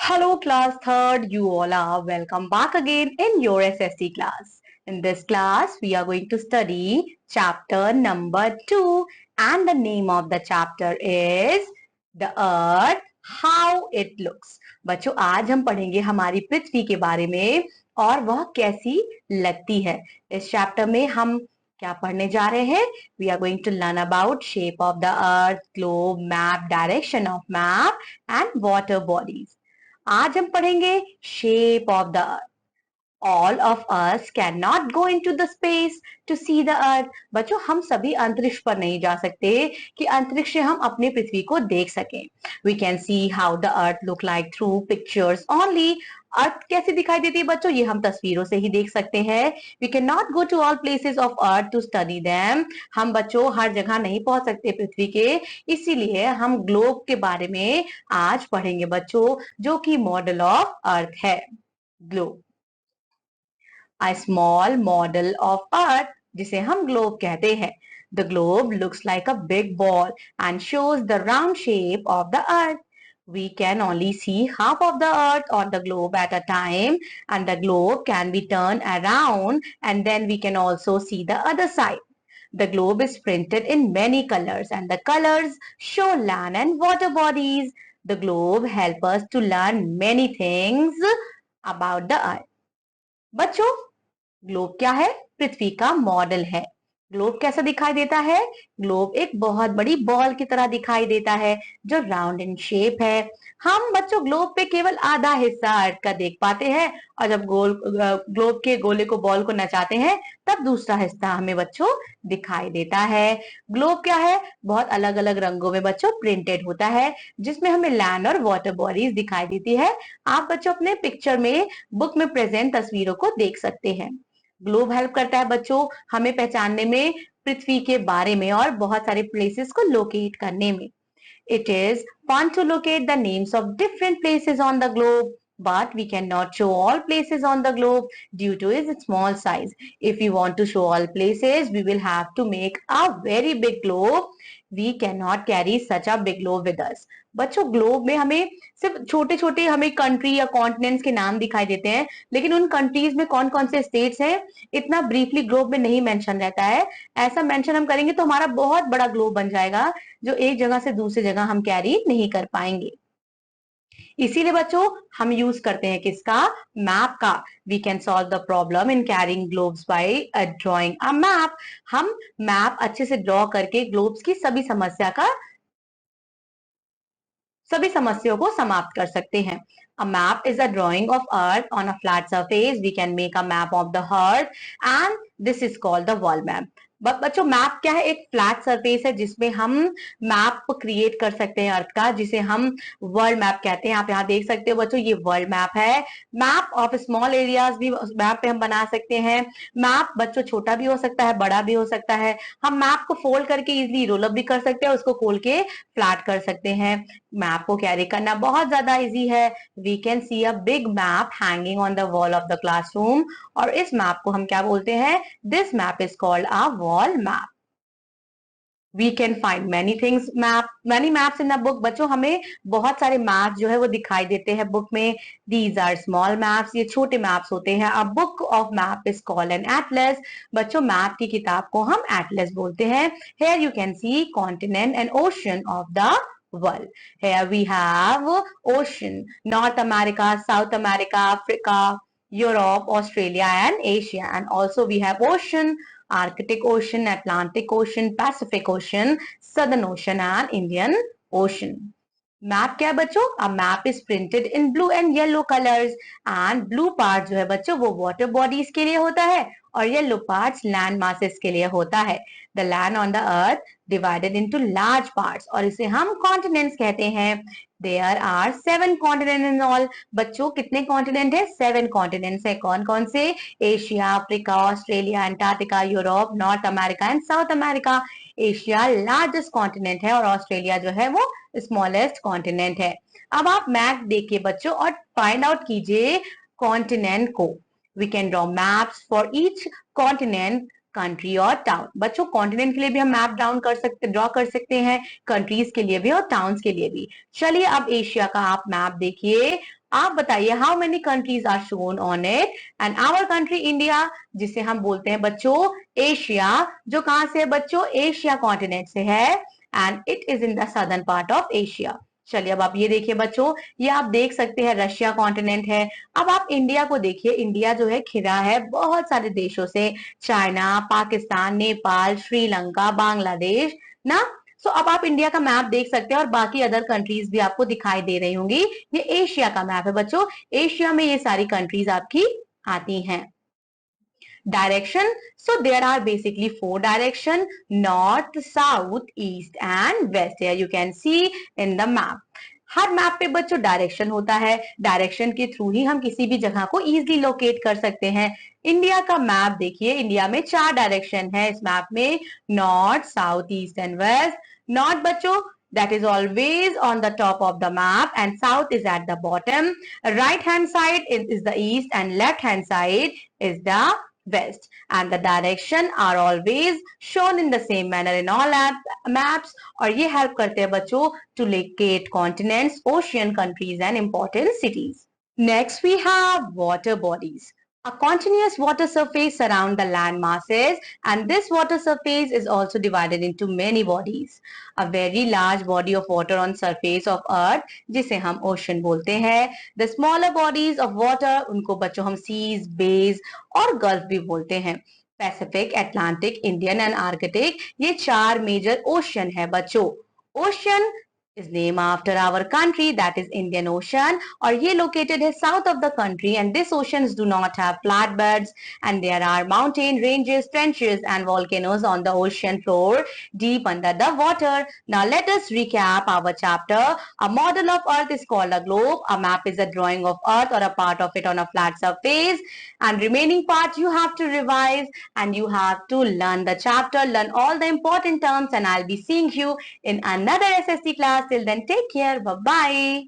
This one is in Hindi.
Hello class third, you all are welcome back again in your SSC class. In this class, we are going to study chapter number 2 and the name of the chapter is The Earth, How It Looks. बच्चों आज हम पढ़ेंगे हमारी पृथ्वी के बारे में और वह कैसी लगती है। इस चैप्टर में हम क्या पढ़ने जा रहे हैं? We are going to learn about shape of the earth, globe, map, direction of map and water bodies. आज हम पढ़ेंगे shape of the earth. All of us can not go into the space to see the earth. बच्चों हम सभी अंतरिक्ष पर नहीं जा सकते कि अंतरिक्ष से हम अपने पृथ्वी को देख सकें। We can see how the earth look like through pictures only. Earth कैसे दिखाई देती है बच्चों, ये हम तस्वीरों से ही देख सकते हैं। We can not go to all places of earth to study them. हम बच्चों हर जगह नहीं पहुंच सकते पृथ्वी के, इसीलिए हम ग्लोब के बारे में आज पढ़ेंगे बच्चों, जो कि मॉडल ऑफ अर्थ है। Globe, a small model of earth जिसे हम ग्लोब कहते हैं। The globe looks like a big ball and shows the round shape of the earth. We can only see half of the earth on the globe at a time, and the globe can be turned around and then we can also see the other side. The globe is printed in many colors and the colors show land and water bodies. The globe helps us to learn many things about the earth. बच्चों ग्लोब क्या है? पृथ्वी का मॉडल है। ग्लोब कैसा दिखाई देता है? ग्लोब एक बहुत बड़ी बॉल की तरह दिखाई देता है जो राउंड इन शेप है। हम बच्चों ग्लोब पे केवल आधा हिस्सा अर्थ का देख पाते हैं और जब ग्लोब के गोले को बॉल को नचाते हैं तब दूसरा हिस्सा हमें बच्चों दिखाई देता है। ग्लोब क्या है? बहुत अलग अलग रंगों में बच्चों प्रिंटेड होता है जिसमें हमें लैंड और वाटर बॉडीज दिखाई देती है। आप बच्चों अपने पिक्चर में बुक में प्रेजेंट तस्वीरों को देख सकते हैं। ग्लोब हेल्प करता है बच्चों हमें पहचानने में पृथ्वी के बारे में और बहुत सारे प्लेसेस को लोकेट करने में। It is fun to locate the names of different places on the globe, but we cannot show all places on the globe due to its small size. If we want to show all places, we will have to make a very big globe. We cannot carry such a big globe with us. बच्चों ग्लोब में हमें सिर्फ छोटे छोटे हमें कंट्री या कॉन्टिनेंट्स के नाम दिखाई देते हैं, लेकिन उन कंट्रीज में कौन कौन से स्टेट्स हैं इतना ब्रीफली ग्लोब में नहीं मेंशन रहता है। ऐसा मेंशन हम करेंगे तो हमारा बहुत बड़ा ग्लोब बन जाएगा जो एक जगह से दूसरी जगह हम कैरी नहीं कर पाएंगे। इसीलिए बच्चों हम यूज करते हैं किसका? मैप का। We can solve the problem in carrying globes by drawing a map. हम मैप अच्छे से ड्रॉ करके ग्लोब्स की सभी समस्याओं को समाप्त कर सकते हैं। A map is a drawing of earth on a flat surface. We can make a map of the earth and this is called the world map. बच्चों मैप क्या है? एक फ्लैट सरफेस है जिसमें हम मैप क्रिएट कर सकते हैं अर्थ का, जिसे हम वर्ल्ड मैप कहते हैं। आप यहाँ देख सकते हो बच्चों ये वर्ल्ड मैप है। मैप ऑफ स्मॉल एरियाज भी मैप पे हम बना सकते हैं। मैप बच्चों छोटा भी हो सकता है, बड़ा भी हो सकता है। हम मैप को फोल्ड करके इजिली रोल अप भी कर सकते हैं, उसको खोल के फ्लैट कर सकते हैं। मैप को कैरी करना बहुत ज्यादा इजी है। We can see a big map hanging on the wall of the classroom और इस मैप को हम क्या बोलते हैं? This map is called a wall map. We can find many maps in the book। बच्चों हमें बहुत सारे मैप जो है वो दिखाई देते हैं बुक में। दीज आर स्मॉल मैप्स, ये छोटे मैप्स होते हैं। A book of map is called an atlas. बच्चों मैप की किताब को हम एटलस बोलते हैं। Here you can see continent and ocean of the world. Here we have ocean, North America, South America, Africa, Europe, Australia and Asia, and also we have ocean, Arctic Ocean, Atlantic Ocean, Pacific Ocean, Southern Ocean and Indian Ocean. Map क्या है बच्चों? A map is printed in blue and yellow colours and blue part जो है बच्चों वो वाटर बॉडीज के लिए होता है और येलो पार्ट्स लैंड मासेस के लिए होता है। The land on the earth divided into large parts और इसे हम कॉन्टिनेंट्स कहते हैं। There are 7 continent in all. बच्चों कितने कॉन्टिनेंट है? 7 कॉन्टिनेंट्स है। कौन कौन से? Asia, Africa, Australia, Antarctica, Europe, north America and south America. Asia largest continent है और ऑस्ट्रेलिया जो है वो स्मॉलेस्ट कॉन्टिनेंट है। अब आप मैप देखिए बच्चों और फाइंड आउट कीजिए कॉन्टिनेंट को। We can draw maps for each continent, country और टाउन। बच्चों कॉन्टिनेंट के लिए भी हम मैप ड्रॉ कर सकते हैं, कंट्रीज के लिए भी और टाउन्स के लिए भी। चलिए अब एशिया का आप मैप देखिए। आप बताइए how many countries are shown on it. And our country India, जिसे हम बोलते हैं बच्चों एशिया, जो कहां से है बच्चों, एशिया कॉन्टिनेंट से है, and it is in the southern part of Asia. चलिए अब आप ये देखिए बच्चों, ये आप देख सकते हैं रशिया कॉन्टिनेंट है। अब आप इंडिया को देखिए, इंडिया जो है घिरा है बहुत सारे देशों से, चाइना, पाकिस्तान, नेपाल, श्रीलंका, बांग्लादेश ना। सो अब आप इंडिया का मैप देख सकते हैं और बाकी अदर कंट्रीज भी आपको दिखाई दे रही होंगी। ये एशिया का मैप है बच्चों, एशिया में ये सारी कंट्रीज आपकी आती हैं। Direction, so there are basically four direction: north, south, east and west. Here you can see in the map. Her map पे बच्चों डायरेक्शन होता है, डायरेक्शन के थ्रू ही हम किसी भी जगह को इजीली लोकेट कर सकते हैं। इंडिया का मैप देखिए, इंडिया में 4 डायरेक्शन है इस मैप में: north, south, east and west. North बच्चों that is always on the top of the map and south is at the bottom. Right hand side is the east and left hand side is the west, and the direction are always shown in the same manner in all maps, और ये help करते हैं बच्चों to locate continents, ocean, countries and important cities. Next we have water bodies. A continuous water surface surround the land masses, and this water surface is also divided into many bodies. A very large body of water on surface of earth, जिसे हम ocean बोलते हैं. The smaller bodies of water, उनको बच्चों हम seas, bays और gulf भी बोलते हैं. Pacific, Atlantic, Indian and Arctic, ये 4 major ocean है बच्चों. Ocean is named after our country, that is Indian Ocean, और ये located है south of the country, and these oceans do not have flat beds, and there are mountain ranges, trenches and volcanoes on the ocean floor deep under the water. Now let us recap our chapter. A model of earth is called a globe. A map is a drawing of earth or a part of it on a flat surface, and remaining part you have to revise and you have to learn the chapter, learn all the important terms, and I'll be seeing you in another SSC class. Till then, take care. Bye-bye.